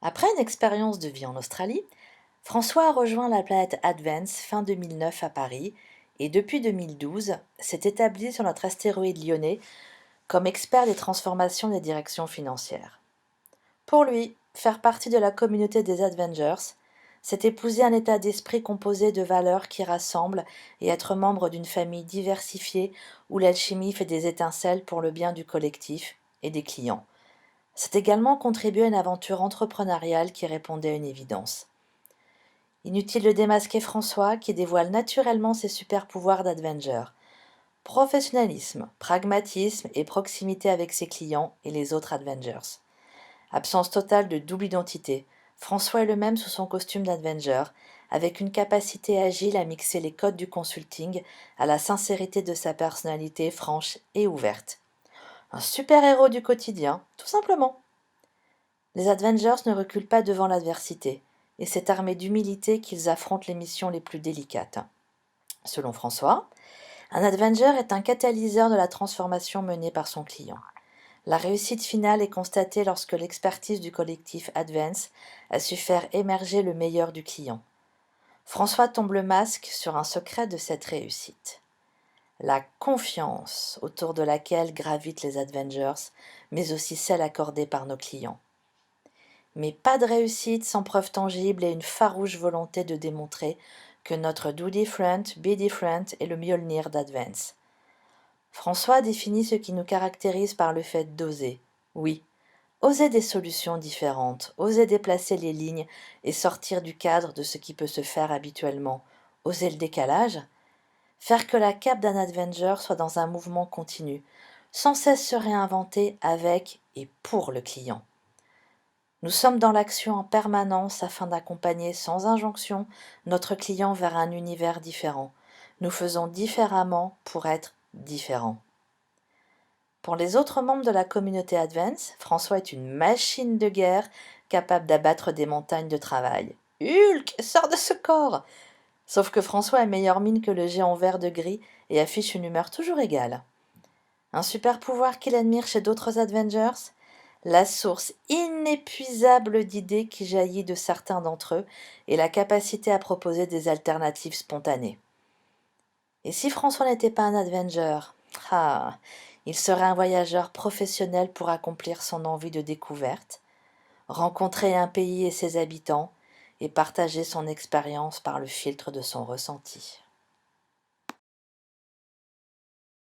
Après une expérience de vie en Australie, François a rejoint la planète Advance fin 2009 à Paris et depuis 2012 s'est établi sur notre astéroïde lyonnais comme expert des transformations des directions financières. Pour lui, faire partie de la communauté des Avengers, c'est épouser un état d'esprit composé de valeurs qui rassemblent et être membre d'une famille diversifiée où l'alchimie fait des étincelles pour le bien du collectif et des clients. C'est également contribuer à une aventure entrepreneuriale qui répondait à une évidence. Inutile de démasquer François qui dévoile naturellement ses super pouvoirs d'Avenger. Professionnalisme, pragmatisme et proximité avec ses clients et les autres Avengers. Absence totale de double identité. François est le même sous son costume d'Avenger, avec une capacité agile à mixer les codes du consulting à la sincérité de sa personnalité franche et ouverte. Un super-héros du quotidien, tout simplement. Les Avengers ne reculent pas devant l'adversité, et c'est armé d'humilité qu'ils affrontent les missions les plus délicates. Selon François, un Avenger est un catalyseur de la transformation menée par son client. La réussite finale est constatée lorsque l'expertise du collectif Advance a su faire émerger le meilleur du client. François tombe le masque sur un secret de cette réussite. La confiance autour de laquelle gravitent les Avengers, mais aussi celle accordée par nos clients. Mais pas de réussite sans preuve tangible et une farouche volonté de démontrer que notre Do Different, Be Different est le Mjolnir d'Advance. François définit ce qui nous caractérise par le fait d'oser. Oui, oser des solutions différentes, oser déplacer les lignes et sortir du cadre de ce qui peut se faire habituellement, oser le décalage, faire que la cape d'un Avenger soit dans un mouvement continu, sans cesse se réinventer avec et pour le client. Nous sommes dans l'action en permanence afin d'accompagner sans injonction notre client vers un univers différent. Nous faisons différemment pour être différents. Pour les autres membres de la communauté Advance, François est une machine de guerre capable d'abattre des montagnes de travail. Hulk, sors de ce corps! Sauf que François est meilleure mine que le géant vert de gris et affiche une humeur toujours égale. Un super pouvoir qu'il admire chez d'autres Avengers? La source inépuisable d'idées qui jaillit de certains d'entre eux et la capacité à proposer des alternatives spontanées. Et si François n'était pas un Avenger? Ah, il serait un voyageur professionnel pour accomplir son envie de découverte, rencontrer un pays et ses habitants et partager son expérience par le filtre de son ressenti.